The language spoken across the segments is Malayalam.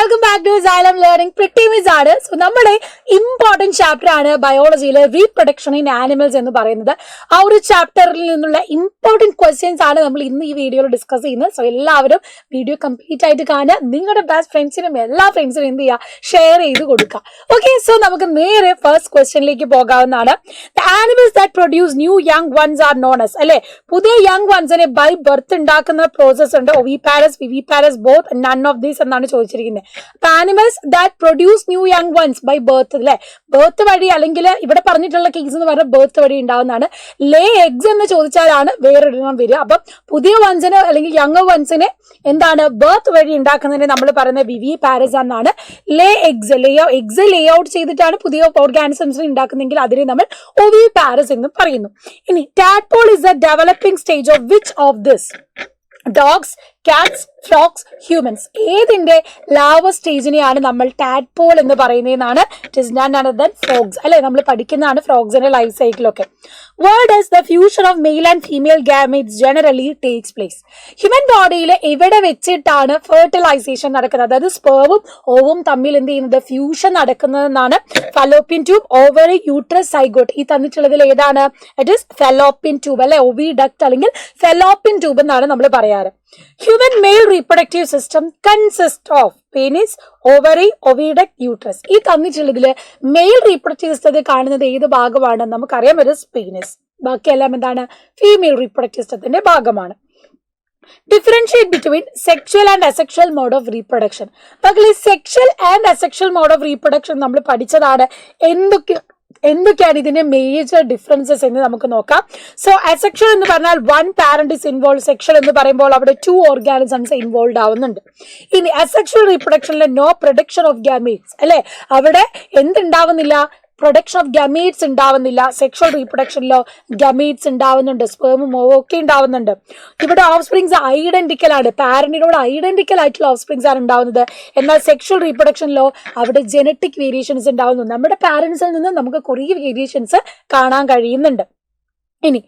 Welcome back to Xylem learning. Preeti miss ആണ്. സോ നമ്മുടെ ഇമ്പോർട്ടന്റ് ചാപ്റ്റർ ആണ് ബയോളജിയിലെ റീപ്രൊഡക്ഷൻ ഇൻ ആനിമൽസ് എന്ന് പറയുന്നത്. ആ ഒരു ചാപ്റ്ററിൽ നിന്നുള്ള ഇമ്പോർട്ടന്റ് ക്വസ്റ്റ്യൻസ് ആണ് നമ്മൾ ഇന്ന് ഈ വീഡിയോയിൽ ഡിസ്കസ് ചെയ്യുന്നത്. സോ എല്ലാവരും വീഡിയോ കംപ്ലീറ്റ് ആയിട്ട് കാണുക. നിങ്ങളുടെ ബെസ്റ്റ് ഫ്രണ്ട്സിനും എല്ലാ ഫ്രണ്ട്സിനും എന്ത് ചെയ്യുക, ഷെയർ ചെയ്ത് കൊടുക്കുക. ഓക്കെ, സോ നമുക്ക് നേരെ ഫസ്റ്റ് ക്വസ്റ്റ്യനിലേക്ക് പോകാവുന്നതാണ്. The animals that produce new young ones are known as, അല്ലെ, പുതിയ യങ് വൺസിനെ ബൈ ബർത്ത് ഉണ്ടാക്കുന്ന പ്രോസസ് ഉണ്ട്. Oviparous, viviparous, both, none of these എന്നാണ് ചോദിച്ചിരിക്കുന്നത്. അപ്പൊ animals that produce new young ones by birth, അല്ലെ, ബർത്ത് വഴി, അല്ലെങ്കിൽ ഇവിടെ പറഞ്ഞിട്ടുള്ള കേസ് എന്ന് പറഞ്ഞാൽ ബർത്ത് വഴി ഉണ്ടാവുന്നതാണ്. ലേ എഗ്സ് എന്ന് ചോദിച്ചാലാണ് വേറൊരെണ്ണം വരിക. അപ്പം പുതിയ വൺസിന് അല്ലെങ്കിൽ യങ് വൺസിനെ എന്താണ് ബർത്ത് വഴി ഉണ്ടാക്കുന്നതിന് നമ്മൾ പറയുന്നത് വിവിപാരസ് എന്നാണ്. ലേ എഗ്സ് ലേ ഔട്ട് ചെയ്തിട്ടാണ് പുതിയ ഓർഗാനിസംസിനെ ഉണ്ടാക്കുന്നതെങ്കിൽ അതിനെ നമ്മൾ ഒവിപാരസ് എന്ന് പറയുന്നു. ഇനി tadpole is the developing stage of which of this? Dogs, cats, frogs, humans. ഏതിന്റെ ലാവ സ്റ്റേജിനെയാണ് നമ്മൾ ടാഡ്പോൾ എന്ന് പറയുന്നതെന്നാണ്. It is none other than frogs, അല്ലെ, നമ്മൾ പഠിക്കുന്നതാണ് ഫ്രോഗ്സിന്റെ ലൈഫ് സൈക്കിളൊക്കെ. Where does the fusion of male and female gametes generally takes place? Human ബോഡിയിൽ എവിടെ വെച്ചിട്ടാണ് ഫെർട്ടിലൈസേഷൻ നടക്കുന്നത്? അതായത് സ്പേമും ഓവും തമ്മിൽ എന്ത് ചെയ്യുന്നത്, ഫ്യൂഷൻ നടക്കുന്നതെന്നാണ്. Fallopian tube, ovary, uterus, zygote. ഈ തന്നിട്ടുള്ളതിൽ ഏതാണ്? ഇറ്റ് ഇസ് ഫെലോപ്പിൻ ട്യൂബ്, അല്ലെ, ഒവിഡക്ട് അല്ലെങ്കിൽ ഫെലോപ്പിൻ ട്യൂബ് എന്നാണ് നമ്മൾ പറയാറ്. Human male reproductive system consists of penis, ovary, oviduct, uterus. ഈ തന്നിട്ടുള്ളതില് മെയിൽ റീപ്രൊഡക്റ്റീവ് സിസ്റ്റത്തിൽ കാണുന്നത് ഏത് ഭാഗമാണ്? നമുക്കറിയാം, ഇത് പീനിസ്. ബാക്കിയെല്ലാം എന്താണ്? ഫീമെയിൽ റീപ്രൊഡക്റ്റീവ് സിസ്റ്റത്തിന്റെ ഭാഗമാണ്. Differentiate between sexual and asexual mode of reproduction. മക്കളെ, sexual and asexual mode of reproduction നമ്മൾ പഠിച്ചതാണ്. എന്തൊക്കെയാണ് ഇതിന്റെ മേജർ ഡിഫറൻസസ് എന്ന് നമുക്ക് നോക്കാം. സോ അസെക്ഷൽ എന്ന് പറഞ്ഞാൽ one parent is involve. Sexual എന്ന് പറയുമ്പോൾ അവിടെ 2 ഓർഗാനിസംസ് ഇൻവോൾവ് ആവുന്നുണ്ട്. ഇനി അസെക്ഷൽ റീപ്രൊഡക്ഷനിലെ നോ പ്രൊഡക്ഷൻ ഓഫ് ഗാമീറ്റ്സ്, അല്ലെ, അവിടെ എന്തുണ്ടാവുന്നില്ല? പ്രൊഡക്ഷൻ ഓഫ് ഗമീറ്റ്സ് ഉണ്ടാവുന്നില്ല. സെക്ഷൽ റീപ്രൊഡക്ഷനിലോ ഗമീറ്റ്സ് ഉണ്ടാവുന്നുണ്ട്, സ്പേമും ഓവും ഒക്കെ ഉണ്ടാവുന്നുണ്ട്. ഇവിടെ ഓഫ് സ്പ്രിങ്സ് ഐഡന്റിക്കൽ ആണ്, പാരന്റിനോട് ഐഡന്റിക്കൽ ആയിട്ടുള്ള ഓഫ് സ്പ്രിങ്സ് ആണ് ഉണ്ടാവുന്നത്. എന്നാൽ സെക്ഷൽ റീപ്രൊഡക്ഷനിലോ അവിടെ ജനറ്റിക് വേരിയേഷൻസ് ഉണ്ടാവുന്നു. നമ്മുടെ പാരന്റ്സിൽ നിന്ന് നമുക്ക് കുറേ വേരിയേഷൻസ് കാണാൻ കഴിയുന്നുണ്ട്. ഇനി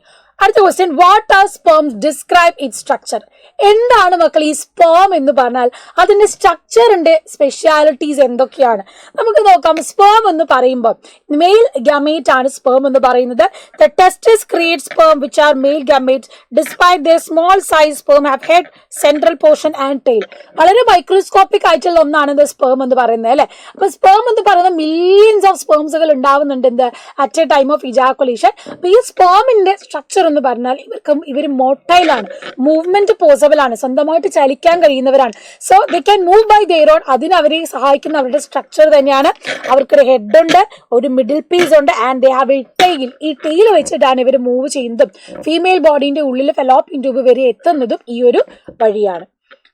അടുത്ത question, what are sperms? Describe it structure. എന്താണ് മക്കൾ ഈ സ്പേം എന്ന് പറഞ്ഞാൽ? അതിന്റെ സ്ട്രക്ചറിന്റെ സ്പെഷ്യാലിറ്റീസ് എന്തൊക്കെയാണ് നമുക്ക് നോക്കാം. സ്പേം എന്ന് പറയുമ്പോൾ മെയിൽ ഗമേറ്റ് ആണ് സ്പേം എന്ന് പറയുന്നത്. The testis create sperm which are male gametes despite their small size. Sperm have head, central portion and tail. വളരെ മൈക്രോസ്കോപ്പിക് ആയിട്ടുള്ള ഒന്നാണ് ഇത് സ്പേം എന്ന് പറയുന്നത്, അല്ലെ. അപ്പൊ സ്പേം എന്ന് പറയുന്നത് മില്യൻസ് ഓഫ് സ്പേംസുകൾ ഉണ്ടാവുന്നുണ്ട് എന്ത് at A time of ejaculation. അപ്പൊ ഈ സ്പേമിന്റെ സ്ട്രക്ചർ എന്ന് പറഞ്ഞാൽ ഇവർ മോട്ടൈലാണ്, മൂവ്മെന്റ് പോസിബിൾ ആണ്, സ്വന്തമായിട്ട് ചലിക്കാൻ കഴിയുന്നവരാണ്. So they can move by their own. അതിന് അവരെ സഹായിക്കുന്ന അവരുടെ സ്ട്രക്ചർ തന്നെയാണ്. അവർക്കൊരു ഹെഡ് ഉണ്ട്, ഒരു മിഡിൽ പീസ് ഉണ്ട്, and they have a tail. ഈ ടെയിൽ വെച്ചിട്ടാണ് ഇവർ മൂവ് ചെയ്യുന്നതും ഫീമെയിൽ ബോഡിന്റെ ഉള്ളിൽ ഫെലോപ്പിൻ ട്യൂബ് വരെ എത്തുന്നതും ഈ ഒരു വഴിയാണ്.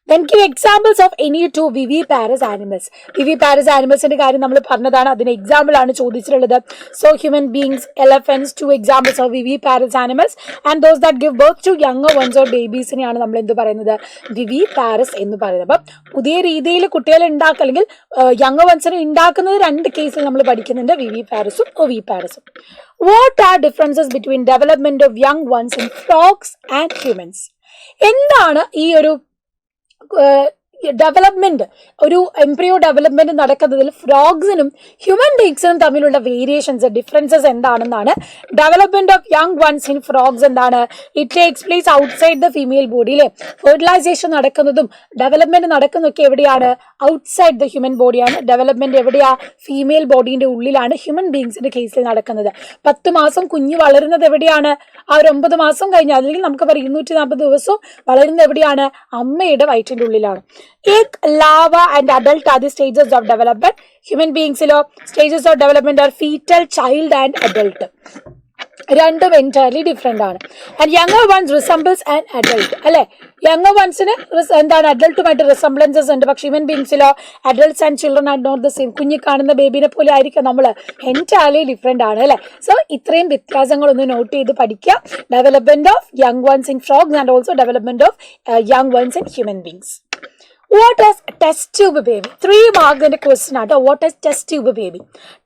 Then give examples of any 2 viviparous animals. Viviparous animalsന്റെ കാര്യം നമ്മൾ പറഞ്ഞതാണ്. അതിന് എക്സാമ്പിൾ ആണ് ചോദിച്ചിട്ടുള്ളത്. So human beings, elephants, 2 examples of viviparous animals, and those that give birth to younger ones or babiesനെയാണ് നമ്മൾ എന്ത് പറയുന്നത്? വിവിപാരസ് എന്ന് പറയുന്നത്. അപ്പം പുതിയ രീതിയിൽ കുട്ടികളെ ഉണ്ടാക്കുക അല്ലെങ്കിൽ യങ് വൺസിനെ ഉണ്ടാക്കുന്നത് 2 കേസിൽ നമ്മൾ പഠിക്കുന്നുണ്ട്, വിവിപാരസും ഒവിപാരസും. What are differences between development of young ones in frogs and humans? എന്താണ് ഈ ഒരു ഡെവലപ്മെന്റ്, ഒരു എംബ്രിയോ ഡെവലപ്മെന്റ് നടക്കുന്നതിൽ ഫ്രോഗ്സിനും ഹ്യൂമൻ ബീങ്സിനും തമ്മിലുള്ള വേരിയേഷൻസ്, ഡിഫറൻസസ് എന്താണെന്നാണ്. Development of young ones in frogs എന്താണ്? It takes place outside the female ബോഡിയിലെ ഫെർട്ടിലൈസേഷൻ നടക്കുന്നതും ഡെവലപ്മെന്റ് നടക്കുന്നതൊക്കെ എവിടെയാണ്? ഔട്ട്സൈഡ് ദ ഹ്യൂമൻ ബോഡിയാണ്. ഡെവലപ്മെന്റ് എവിടെയാ? ഫീമെയിൽ ബോഡിന്റെ ഉള്ളിലാണ് ഹ്യൂമൻ ബീങ്സിന്റെ കേസിൽ നടക്കുന്നത്. 10 മാസം കുഞ്ഞ് വളരുന്നത് എവിടെയാണ്? ആ ഒരു 9 മാസം കഴിഞ്ഞാൽ, അല്ലെങ്കിൽ നമുക്ക് പറയാം 240 ദിവസവും വളരുന്നത് എവിടെയാണ്? അമ്മയുടെ വയറ്റിന്റെ ഉള്ളിലാണ്. Egg, larva and adult are the stages of development. Human beings stages of development are fetal, child and adult. രണ്ടും എൻറ്റയർലി ഡിഫറെന്റ് ആണ്. And younger ones resembles and adult, അല്ലെ. യങ്ങർ വൺസിന് എന്താണ് അഡൾട്ടുമായിട്ട് റിസംബ്ലൻസസ് ഉണ്ട്. പക്ഷെ ഹ്യൂമൻ ബീങ്സിലോ adults and children are not the same. കുഞ്ഞി കാണുന്ന ബേബിനെ പോലെ ആയിരിക്കും നമ്മൾ, എൻറ്റയർലി ഡിഫറെന്റ് ആണ്, അല്ലെ. സോ ഇത്രയും വ്യത്യാസങ്ങളൊന്ന് നോട്ട് ചെയ്ത് പഠിക്കുക. Development of young ones in frogs and also development of young ones in human beings. What is test tube baby? 3 മാർക്കിന്റെ ക്വസ്റ്റ്യൻ ആട്ടോ. What is test tube baby?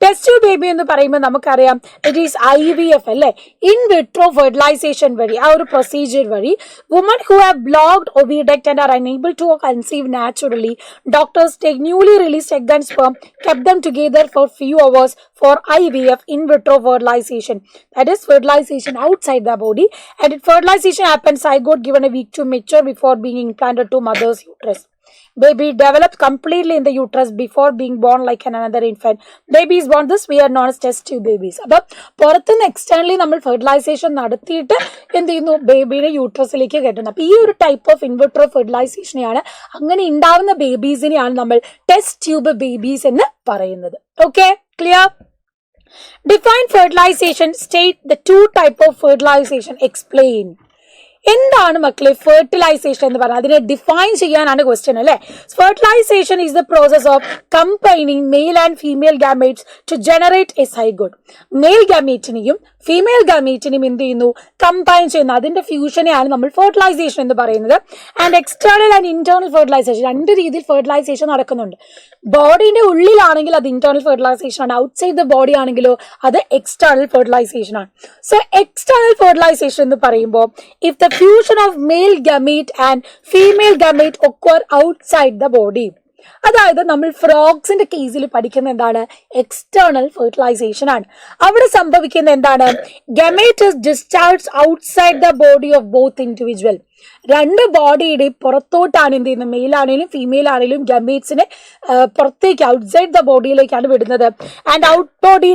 Test tube baby എന്ന് പറയുമ്പോൾ നമുക്കറിയാം ഇറ്റ് ഈസ് IVF അല്ലേ, ഇൻ വിട്രോ ഫെർട്ടിലൈസേഷൻ വഴി, ആ ഒരു പ്രൊസീജിയർ വഴി woman who have blocked oviduct and are unable to conceive naturally, doctors take newly released egg and sperm, kept them together for few hours for IVF, in vitro fertilization. That is fertilization outside the body, and fertilization happens zygote given a week to mature before being implanted to mother's uterus. Baby develops completely in the uterus before being born like another infant. Baby is born, this we are known as test tube babies. അപ്പം പുറത്തുനിന്ന് എക്സ്റ്റേണലി നമ്മൾ ഫെർട്ടിലൈസേഷൻ നടത്തിയിട്ട് എന്ത് ചെയ്യുന്നു, ബേബിയുടെ യൂട്രസിലേക്ക് കയറ്റുന്നു. അപ്പം ഈ ഒരു ടൈപ്പ് ഓഫ് ഇൻവിട്രോ ഫെർട്ടിലൈസേഷനെയാണ്, അങ്ങനെ ഉണ്ടാവുന്ന ബേബീസിനെയാണ് നമ്മൾ ടെസ്റ്റ് ട്യൂബ് ബേബീസ് എന്ന് പറയുന്നത്. Okay, clear? Define fertilization. State the 2 type of fertilization. Explain. എന്താണ് മക്കളെ ഫെർട്ടിലൈസേഷൻ എന്ന് പറഞ്ഞാൽ? അതിനെ ഡിഫൈൻ ചെയ്യാനാണ് ക്വസ്റ്റ്യൻ അല്ലേ. Fertilisation is the process of combining male and female gametes to generate a zygote. Male ഗാമേറ്റിനെയും ഫീമെയിൽ ഗാമേറ്റിനെയും എന്ത് ചെയ്യുന്നു, കമ്പൈൻ ചെയ്യുന്നു. അതിന്റെ ഫ്യൂഷനെയാണ് നമ്മൾ ഫെർട്ടിലൈസേഷൻ എന്ന് പറയുന്നത്. And external and internal fertilisation, 2 രീതിയിൽ ഫെർട്ടിലൈസേഷൻ നടക്കുന്നുണ്ട്. ബോഡിന്റെ ഉള്ളിലാണെങ്കിൽ അത് ഇന്റേണൽ ഫെർട്ടിലൈസേഷൻ ആണ്, ഔട്ട്സൈഡ് ദ ബോഡി ആണെങ്കിലോ അത് എക്സ്റ്റേണൽ ഫെർട്ടിലൈസേഷൻ ആണ്. സോ എക്സ്റ്റേണൽ ഫെർട്ടിലൈസേഷൻ എന്ന് പറയുമ്പോൾ if the fusion of male gamete and female gamete occur outside the body. അതായത് നമ്മൾ ഫ്രോഗ്സിന്റെ കേസിൽ പഠിക്കുന്ന എന്താണ്, എക്സ്റ്റേണൽ ഫെർട്ടിലൈസേഷൻ ആണ്. അവിടെ സംഭവിക്കുന്ന എന്താണ്, gamete is discharge outside the body of both individual. 2 ബോഡിയുടെ പുറത്തോട്ടാണ് എന്ത് ചെയ്യുന്നത്, മെയിൽ ആണെങ്കിലും ഫീമെയിൽ ആണെങ്കിലും ഗമേറ്റ്സിനെ പുറത്തേക്ക് ഔട്ട്സൈഡ് ദ ബോഡിയിലേക്കാണ് വിടുന്നത്. And out body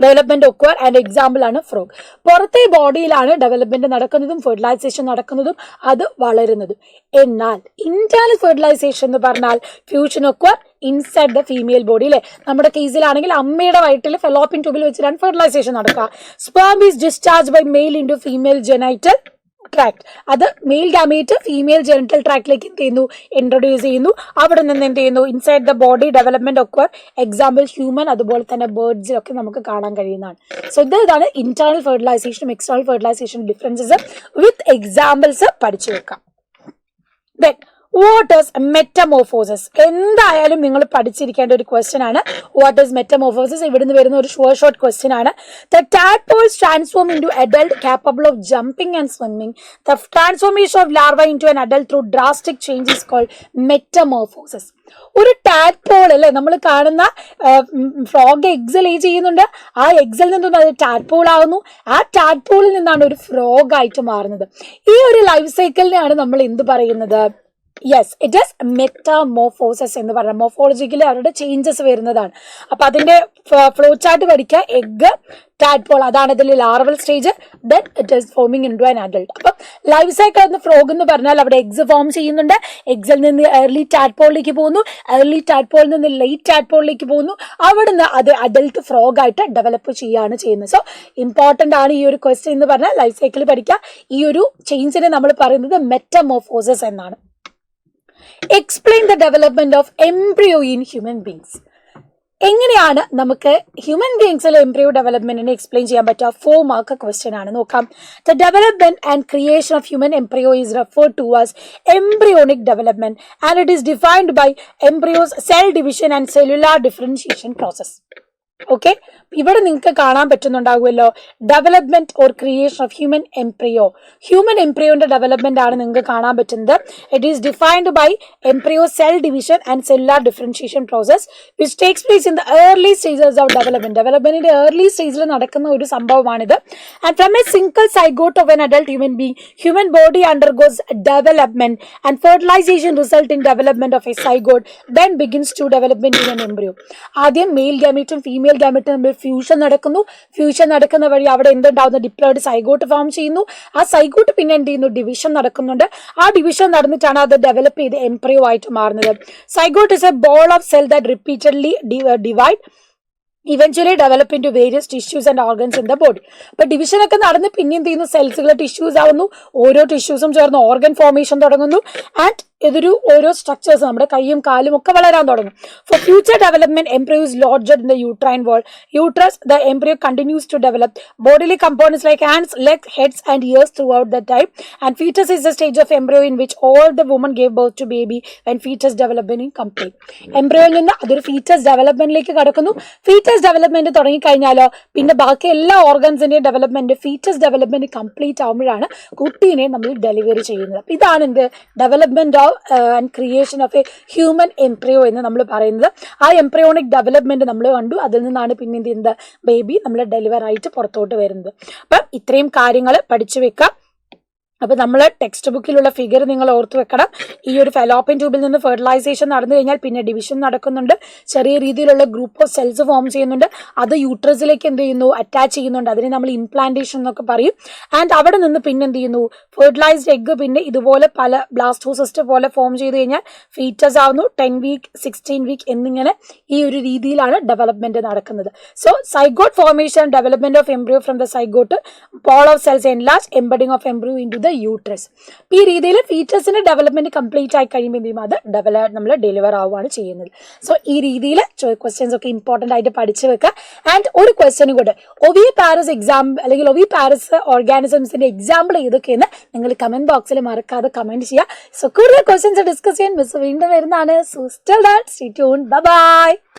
development occur and example ആണ് ഫ്രോഗ്. പുറത്തെ ബോഡിയിലാണ് ഡെവലപ്മെന്റ് നടക്കുന്നതും ഫെർട്ടിലൈസേഷൻ നടക്കുന്നതും അത് വളരുന്നതും. എന്നാൽ ഇന്റേണൽ ഫെർട്ടിലൈസേഷൻ എന്ന് പറഞ്ഞാൽ fusion occur inside the female body അല്ലെ. നമ്മുടെ കേസിലാണെങ്കിൽ അമ്മയുടെ വയറ്റിൽ ഫെലോപ്പിൻ ട്യൂബിൽ വെച്ചിട്ടാണ് ഫെർട്ടിലൈസേഷൻ നടക്കുക. Sperm is discharge by male into female genital tract. അത് മെയിൽ ഗാമേറ്റ് ഫീമെയിൽ ജെനിറ്റൽ ട്രാക്ടിലേക്ക് എന്ത് ചെയ്യുന്നു, ഇൻട്രൊഡ്യൂസ് ചെയ്യുന്നു. അവിടെ നിന്ന് എന്ത് ചെയ്യുന്നു, inside the body development occur. Example human, അതുപോലെ തന്നെ ബേർഡ്സിലൊക്കെ നമുക്ക് കാണാൻ കഴിയുന്നതാണ്. സോ ഇതാണ് ഇന്റേണൽ ഫെർട്ടിലൈസേഷനും external fertilisation differences with examples പഠിച്ചു വെക്കാം. Then what is metamorphosis? എന്തായാലും നിങ്ങൾ പഠിച്ചിരിക്കേണ്ട ഒരു ക്വസ്റ്റ്യൻ ആണ്. What is metamorphosis? ഇവിടുന്ന് വരുന്ന ഒരു ഷോർട്ട് ക്വസ്റ്റ്യൻ ആണ്. The tadpoles transform into adult capable of jumping and swimming. The transformation of larva into an adult through drastic change is called metamorphosis. ഒരു ടാഡ്പോൾ അല്ലെ, നമ്മൾ കാണുന്ന ഫ്രോഗ് എഗ്സ് ലേ ചെയ്യുന്നുണ്ട്. ആ എഗ്സിൽ നിന്നും അത് ടാഡ്പോൾ ആകുന്നു. ആ ടാഡ്പോളിൽ നിന്നാണ് ഒരു ഫ്രോഗ് ആയിട്ട് മാറുന്നത്. ഈ ഒരു ലൈഫ് സൈക്കിളിനെയാണ് നമ്മൾ എന്ത് പറയുന്നത്? യെസ്, ഇറ്റ് ഈസ് മെറ്റാമോർഫോസിസ് എന്ന് പറഞ്ഞാൽ മോർഫോളജിക്കലി അവരുടെ ചേഞ്ചസ് വരുന്നതാണ്. അപ്പൊ അതിന്റെ ഫ്ലോ ചാർട്ട് പഠിക്കുക. എഗ്, ടാഡ്പോൾ, അതാണ് അതിൽ larval stage. Then it is forming into an adult. അപ്പം ലൈഫ് സൈക്കിൾ എന്ന ഫ്രോഗ് എന്ന് പറഞ്ഞാൽ അവിടെ എഗ്സ് ഫോം ചെയ്യുന്നുണ്ട്. എഗ്സിൽ നിന്ന് ഏർലി ടാഡ്പോളിലേക്ക് പോകുന്നു. ഏർലി ടാഡ്പോളിൽ നിന്ന് ലേറ്റ് ടാഡ്പോളിലേക്ക് പോകുന്നു. അവിടുന്ന് അത് അഡൾട്ട് ഫ്രോഗ് ആയിട്ട് ഡെവലപ്പ് ചെയ്യുകയാണ് ചെയ്യുന്നത്. സോ ഇമ്പോർട്ടന്റ് ആണ് ഈ ഒരു ക്വസ്റ്റ്യൻ എന്ന് പറഞ്ഞാൽ ലൈഫ് സൈക്കിൾ പഠിക്കുക. ഈ ഒരു ചേഞ്ചിനെ നമ്മൾ പറയുന്നത് മെറ്റമോർഫോസിസ് എന്നാണ്. Explain the development of embryo in human beings. എങ്ങനെയാണ് നമുക്ക് ഹ്യൂമൻ ബീങ്സിലെ എംബ്രിയോ ഡെവലപ്മെന്റിനെ എക്സ്പ്ലെയിൻ ചെയ്യാൻ പറ്റുക? 4 മാർക്ക് ക്വസ്റ്റ്യൻ ആണ്. നോക്കാം. The development and creation of human embryo is referred to as embryonic development and it is defined by embryos cell division and cellular differentiation process. Okay, ഇവിടെ നിങ്ങൾക്ക് കാണാൻ പറ്റുന്നുണ്ടാവുമല്ലോ development or creation of human embryo. Human എംബ്രിയോന്റെ ഡെവലപ്മെന്റ് ആണ് നിങ്ങൾക്ക് കാണാൻ പറ്റുന്നത്. It is defined by embryo cell division and cellular differentiation process which takes place in the early stages of development. ഡെവലപ്മെന്റിന്റെ ഏർലി സ്റ്റേജിൽ നടക്കുന്ന ഒരു സംഭവമാണിത്. And from a single zygote of an adult human being, human body undergoes development and fertilization result in development of a zygote, then begins to development in an embryo. ആദ്യം മെയിൽ ഗാമീറ്റും ഫീമെയിൽ ഗാമീറ്റും തമ്മിൽ ഫ്യൂഷൻ നടക്കുന്നു. ഫ്യൂഷൻ നടക്കുന്ന വഴി അവിടെ എന്തുണ്ടാവുന്ന ഡിപ്ലോയിഡ് സൈഗോട്ട് ഫോം ചെയ്യുന്നു. ആ സൈഗോട്ട് പിന്നെ എന്ത് ചെയ്യുന്നു, ഡിവിഷൻ നടക്കുന്നുണ്ട്. ആ ഡിവിഷൻ നടന്നിട്ടാണ് അത് ഡെവലപ്പ് ചെയ്ത് എംബ്രിയോ ആയിട്ട് മാറുന്നത്. Zygote is a ball of cell that repeatedly divide eventually develop into various tissues and organs in the body. അപ്പൊ ഡിവിഷൻ ഒക്കെ നടന്ന് പിന്നെ എന്ത് ചെയ്യുന്നു, സെൽസുകൾ ടിഷ്യൂസ് ആവുന്നു. ഓരോ ടിഷ്യൂസും ചേർന്ന് ഓർഗൻ ഫോർമേഷൻ തുടങ്ങുന്നു. ആൻഡ് ഇതൊരു ഓരോ സ്ട്രക്ചേഴ്സ് നമ്മുടെ കൈയും കാലും ഒക്കെ വളരാൻ തുടങ്ങും. For future development embryo is lodged in the uterine wall. Uterus, the embryo continues to develop bodily components like hands, legs, heads and ears throughout the time. And fetus is the stage of embryo in which all the woman gave birth to baby when fetus development is complete. എംബ്രിയോയിൽ നിന്ന് അതൊരു ഫീറ്റസ് ഡെവലപ്മെന്റിലേക്ക് കടക്കുന്നു. ഫീറ്റസ് ഡെവലപ്മെന്റ് തുടങ്ങിക്കഴിഞ്ഞാലോ പിന്നെ ബാക്കി എല്ലാ ഓർഗൻസിന്റെയും ഡെവലപ്മെന്റ് ഫീറ്റസ് ഡെവലപ്മെന്റ് കംപ്ലീറ്റ് ആകുമ്പോഴാണ് കുട്ടീനെ നമ്മൾ ഡെലിവറി ചെയ്യുന്നത്. ഇതാണ് എന്ത് development of and creation of A human embryo എന്ന് നമ്മൾ പറയുന്നത്. ആ എംബ്രിയോണിക് ഡെവലപ്മെന്റ് നമ്മൾ കണ്ടു. അതിൽ നിന്നാണ് പിന്നെ എന്ത് ബേബി നമ്മൾ ഡെലിവർ ആയിട്ട് പുറത്തോട്ട് വരുന്നത്. അപ്പം ഇത്രയും കാര്യങ്ങൾ പഠിച്ചു വെക്കാം. അപ്പോൾ നമ്മൾ ടെക്സ്റ്റ് ബുക്കിലുള്ള ഫിഗർ നിങ്ങൾ ഓർത്ത് വെക്കണം. ഈ ഒരു ഫെലോപ്പിയൻ ട്യൂബിൽ നിന്ന് ഫെർട്ടിലൈസേഷൻ നടന്നു കഴിഞ്ഞാൽ പിന്നെ ഡിവിഷൻ നടക്കുന്നുണ്ട്. ചെറിയ രീതിയിലുള്ള ഗ്രൂപ്പ് ഓഫ് സെൽസ് ഫോം ചെയ്യുന്നുണ്ട്. അത് യൂട്രസിലേക്ക് എന്ത് ചെയ്യുന്നു അറ്റാച്ച് ചെയ്യുന്നുണ്ട്. അതിനെ നമ്മൾ ഇംപ്ലാന്റേഷൻ എന്നൊക്കെ പറയും. ആൻഡ് അവിടെ നിന്ന് പിന്നെ എന്ത് ചെയ്യുന്നു ഫെർട്ടിലൈസ്ഡ് എഗ് പിന്നെ ഇതുപോലെ പല ബ്ലാസ്റ്റോസിസ്റ്റ് പോലെ ഫോം ചെയ്ത് കഴിഞ്ഞാൽ ഫീറ്റസ് ആവുന്നു. 10 വീക്ക് 16 വീക്ക് എന്നിങ്ങനെ ഈ ഒരു രീതിയിലാണ് ഡെവലപ്മെന്റ് നടക്കുന്നത്. So zygote formation development of embryo from the zygote ball of cells enlarge embedding of embryo into uterus. ഈ രീതിയിൽ ഫീറ്റസിന്റെ ഡെവലപ്മെന്റ് കംപ്ലീറ്റ് ആയി കഴിയുമ്പോൾ എന്ത് ചെയ്യും അത് നമ്മൾ ഡെലിവർ ആവുകയാണ് ചെയ്യുന്നത്. സോ ഈ രീതിയിൽ ക്വസ്റ്റ്യൻസ് ഒക്കെ ഇമ്പോർട്ടന്റ് ആയിട്ട് പഠിച്ചു വെക്കുക. ആൻഡ് ഒരു ക്വസ്റ്റ്യൻ കൂടെ ഒവി പാരസ് എക്സാം അല്ലെങ്കിൽ ഒവി പാരസ് ഓർഗാനിസംസിന്റെ എക്സാമ്പിൾ ഏതൊക്കെയെന്ന് നിങ്ങൾ കമന്റ് ബോക്സിൽ മറക്കാതെ കമന്റ് ചെയ്യുക. സോ കൂടുതൽ ക്വസ്റ്റ്യൻസ് ഡിസ്കസ് ചെയ്യാൻ മിസ് വീണ്ടും വരുന്നതാണ്. So still that stay tuned. Bye bye.